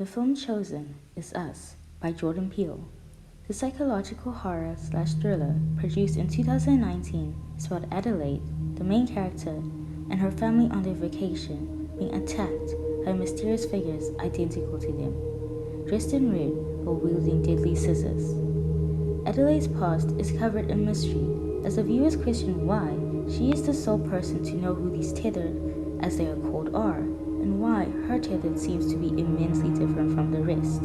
The film chosen is Us by Jordan Peele. The psychological horror/thriller produced in 2019 is about Adelaide, the main character, and her family on their vacation being attacked by mysterious figures identical to them, dressed in red while wielding deadly scissors. Adelaide's past is covered in mystery as the viewers question why she is the sole person to know who these tethered, as they are called, are, and why her tethered seems to be immensely different from the rest.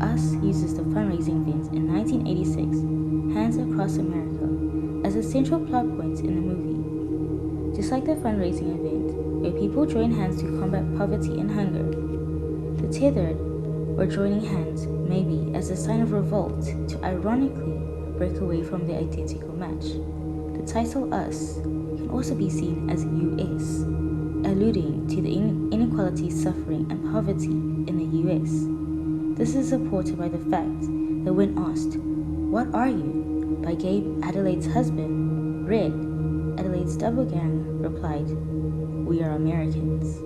Us uses the fundraising event in 1986, Hands Across America, as a central plot point in the movie. Just like the fundraising event, where people join hands to combat poverty and hunger, the tethered were joining hands maybe as a sign of revolt to ironically break away from their identical match. The title Us can also be seen as US, alluding to the inequality, suffering, and poverty in the US. This is supported by the fact that when asked, "What are you?" by Gabe, Adelaide's husband, Red, Adelaide's double gang replied, "We are Americans."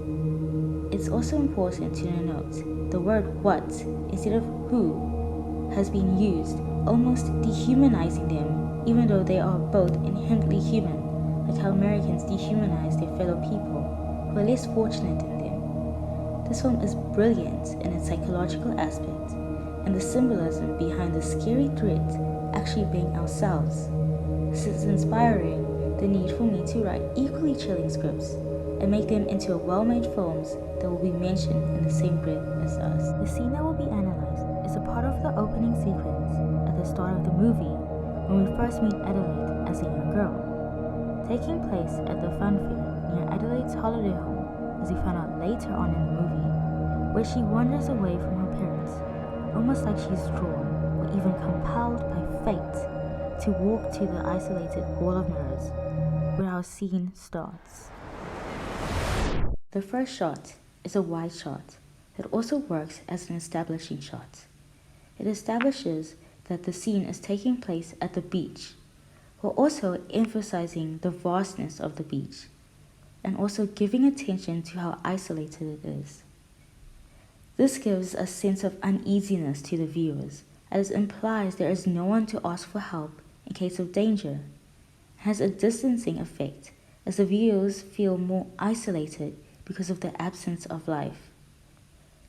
It's also important to note the word what instead of who has been used, almost dehumanizing them, even though they are both inherently human, like how Americans dehumanize their fellow people who are less fortunate than them. This film is brilliant in its psychological aspect and the symbolism behind the scary threat actually being ourselves. This is inspiring the need for me to write equally chilling scripts and make them into well-made films that will be mentioned in the same breath as Us. The scene that will be analyzed is a part of the opening sequence at the start of the movie when we first meet Adelaide as a young girl, taking place at the fun fair near Adelaide's holiday home, as we find out later on in the movie, where she wanders away from her parents, almost like she's drawn or even compelled by fate to walk to the isolated wall of mirrors, where our scene starts. The first shot is a wide shot that also works as an establishing shot. It establishes that the scene is taking place at the beach, while also emphasizing the vastness of the beach, and also giving attention to how isolated it is. This gives a sense of uneasiness to the viewers, as it implies there is no one to ask for help in case of danger. It has a distancing effect, as the viewers feel more isolated because of the absence of life.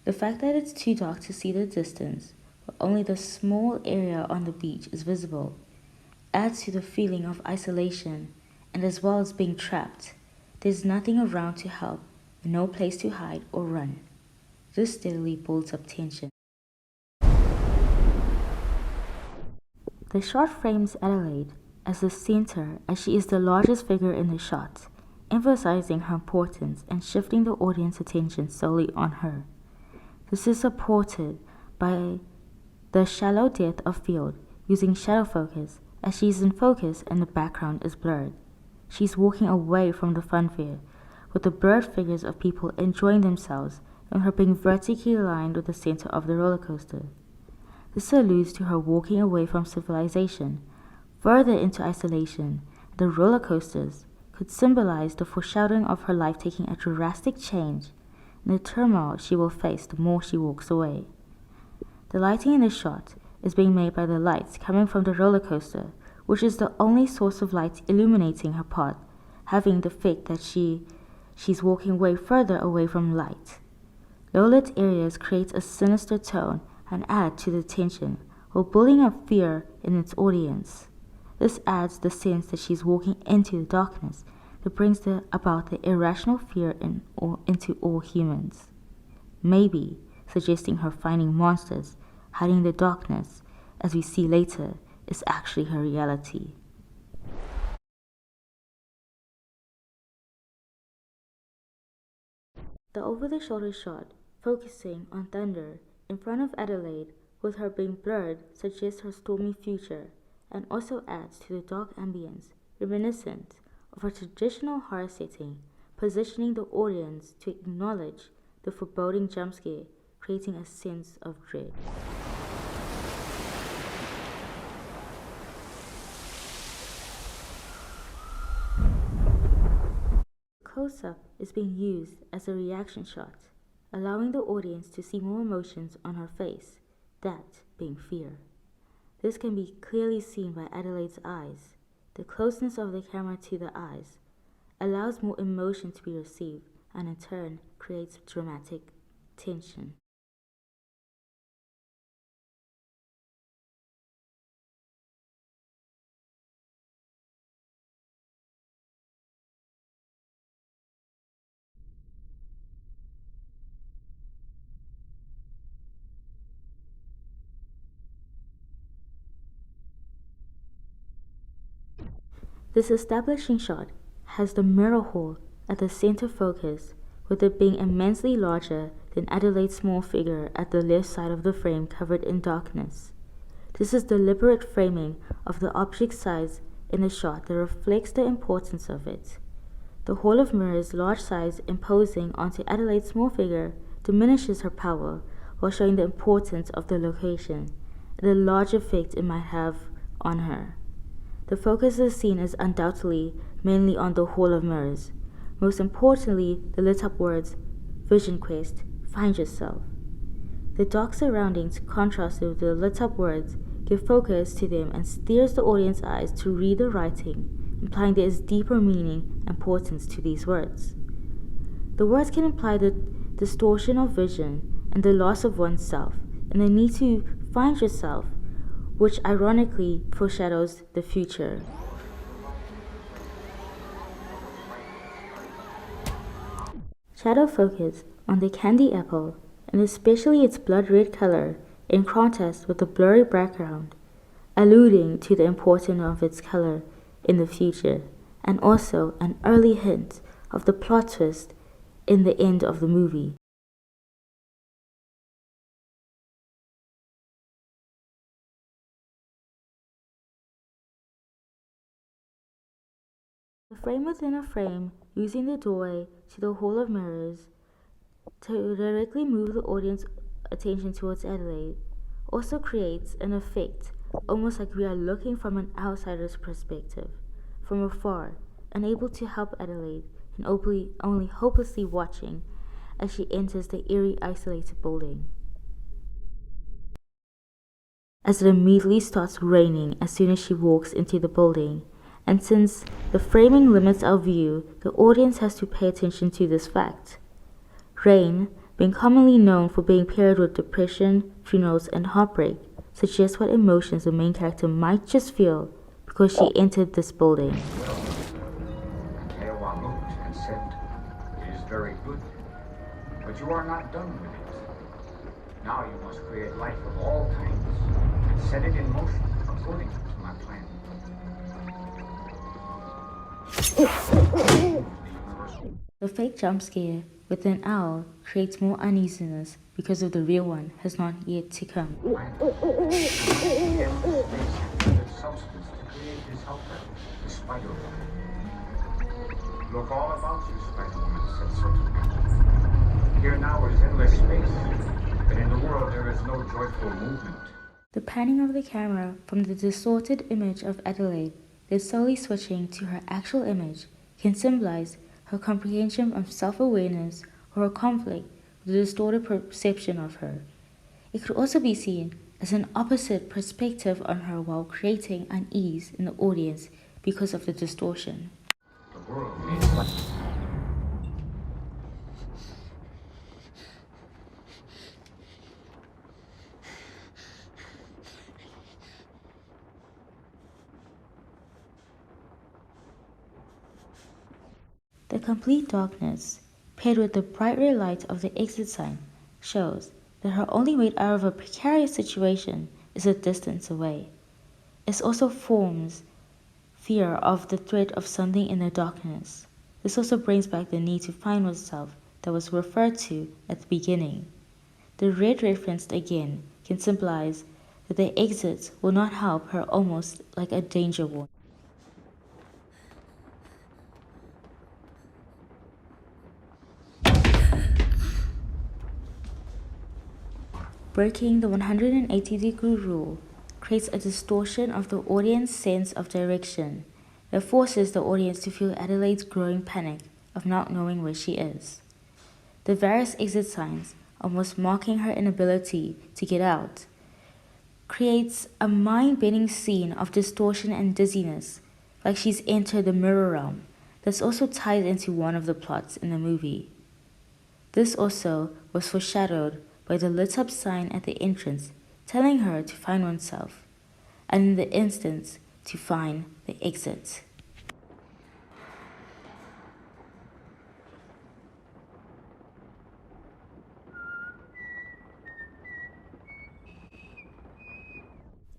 The fact that it's too dark to see the distance, but only the small area on the beach is visible, adds to the feeling of isolation, and as well as being trapped. There's nothing around to help, and no place to hide or run. This steadily builds up tension. The shot frames Adelaide as the center, as she is the largest figure in the shot, emphasizing her importance and shifting the audience attention solely on her. This is supported by the shallow depth of field, using shadow focus, as she is in focus and the background is blurred. She's walking away from the fun fair, with the blurred figures of people enjoying themselves and her being vertically aligned with the center of the roller coaster. This alludes to her walking away from civilization, further into isolation. The roller coasters could symbolize the foreshadowing of her life taking a drastic change and the turmoil she will face the more she walks away. The lighting in the shot is being made by the lights coming from the roller coaster, which is the only source of light illuminating her path, having the effect that she's walking way further away from light. Low-lit areas create a sinister tone and add to the tension, while building up fear in its audience. This adds the sense that she's walking into the darkness that brings about the irrational fear into all humans. Maybe suggesting her finding monsters, hiding in the darkness, as we see later, is actually her reality. The over-the-shoulder shot, focusing on thunder in front of Adelaide, with her being blurred, suggests her stormy future, and also adds to the dark ambience, reminiscent of a traditional horror setting, positioning the audience to acknowledge the foreboding jump scare, creating a sense of dread. Close-up is being used as a reaction shot, allowing the audience to see more emotions on her face, that being fear. This can be clearly seen by Adelaide's eyes. The closeness of the camera to the eyes allows more emotion to be received and in turn creates dramatic tension. This establishing shot has the mirror hole at the center focus, with it being immensely larger than Adelaide's small figure at the left side of the frame covered in darkness. This is deliberate framing of the object's size in the shot that reflects the importance of it. The Hall of Mirrors' large size imposing onto Adelaide's small figure diminishes her power while showing the importance of the location and the large effect it might have on her. The focus of the scene is undoubtedly mainly on the Hall of Mirrors, most importantly the lit up words, Vision Quest, find yourself. The dark surroundings contrasted with the lit up words give focus to them and steers the audience's eyes to read the writing, implying there is deeper meaning and importance to these words. The words can imply the distortion of vision and the loss of oneself, and the need to find yourself, which ironically foreshadows the future. Shadow focus on the candy apple, and especially its blood red color, in contrast with the blurry background, alluding to the importance of its color in the future, and also an early hint of the plot twist in the end of the movie. The frame within a frame, using the doorway to the Hall of Mirrors to directly move the audience attention towards Adelaide, also creates an effect almost like we are looking from an outsider's perspective, from afar, unable to help Adelaide and only hopelessly watching as she enters the eerie isolated building. As it immediately starts raining as soon as she walks into the building, and since the framing limits our view, the audience has to pay attention to this fact. Rain, being commonly known for being paired with depression, funerals, and heartbreak, suggests what emotions the main character might just feel because she entered this building. Tewa looked and said, "It is very good, but you are not done with it. Now you must create life of all kinds and set it in motion according to my plan." The fake jump scare with an owl creates more uneasiness because of the real one has not yet to come. Substance to create his helper, the Spider-Woman. "Look all about you, Spider-Woman," said Superman. "Here now is endless space, but in the world there is no joyful movement." The panning of the camera from the distorted image of Adelaide, then slowly switching to her actual image, can symbolize her comprehension of self-awareness or her conflict with the distorted perception of her. It could also be seen as an opposite perspective on her while creating unease in the audience because of the distortion. The world needs life. The complete darkness, paired with the bright red light of the exit sign, shows that her only way out of a precarious situation is a distance away. It also forms fear of the threat of something in the darkness. This also brings back the need to find oneself that was referred to at the beginning. The red referenced again can symbolize that the exit will not help her, almost like a danger warning. Breaking the 180-degree rule creates a distortion of the audience's sense of direction that forces the audience to feel Adelaide's growing panic of not knowing where she is. the various exit signs, almost marking her inability to get out, creates a mind-bending scene of distortion and dizziness, like she's entered the mirror realm, that's also tied into one of the plots in the movie. This also was foreshadowed by the lit-up sign at the entrance telling her to find oneself, and in the instance, to find the exit.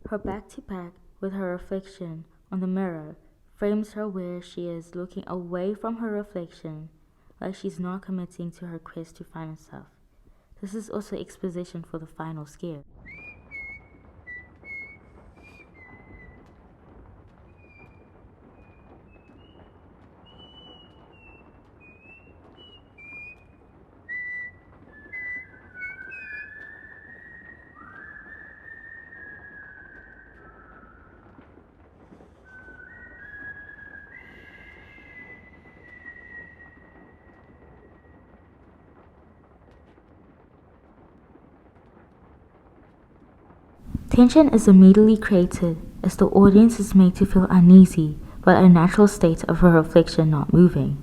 Her back-to-back with her reflection on the mirror frames her where she is looking away from her reflection, like she's not committing to her quest to find herself. This is also exposition for the final scare. Tension is immediately created as the audience is made to feel uneasy by a natural state of her reflection not moving.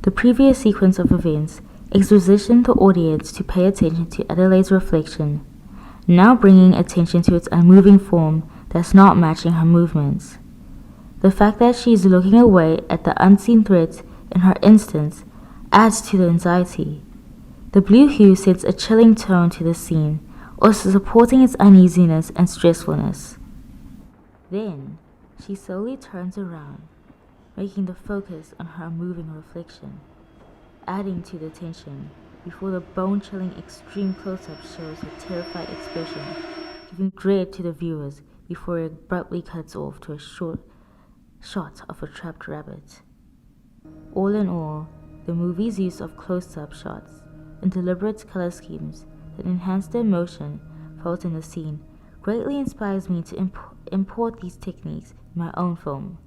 The previous sequence of events expositioned the audience to pay attention to Adelaide's reflection, now bringing attention to its unmoving form that's not matching her movements. The fact that she is looking away at the unseen threat in her instance adds to the anxiety. The blue hue sets a chilling tone to the scene, also supporting its uneasiness and stressfulness. Then, she slowly turns around, making the focus on her moving reflection, adding to the tension before the bone-chilling extreme close-up shows her terrified expression, giving dread to the viewers before it abruptly cuts off to a short shot of a trapped rabbit. All in all, the movie's use of close-up shots and deliberate color schemes that enhance the emotion felt in the scene greatly inspires me to import these techniques in my own film.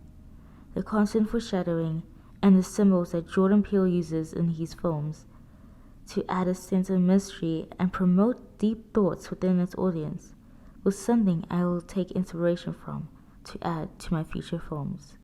The constant foreshadowing and the symbols that Jordan Peele uses in his films to add a sense of mystery and promote deep thoughts within its audience was something I will take inspiration from to add to my future films.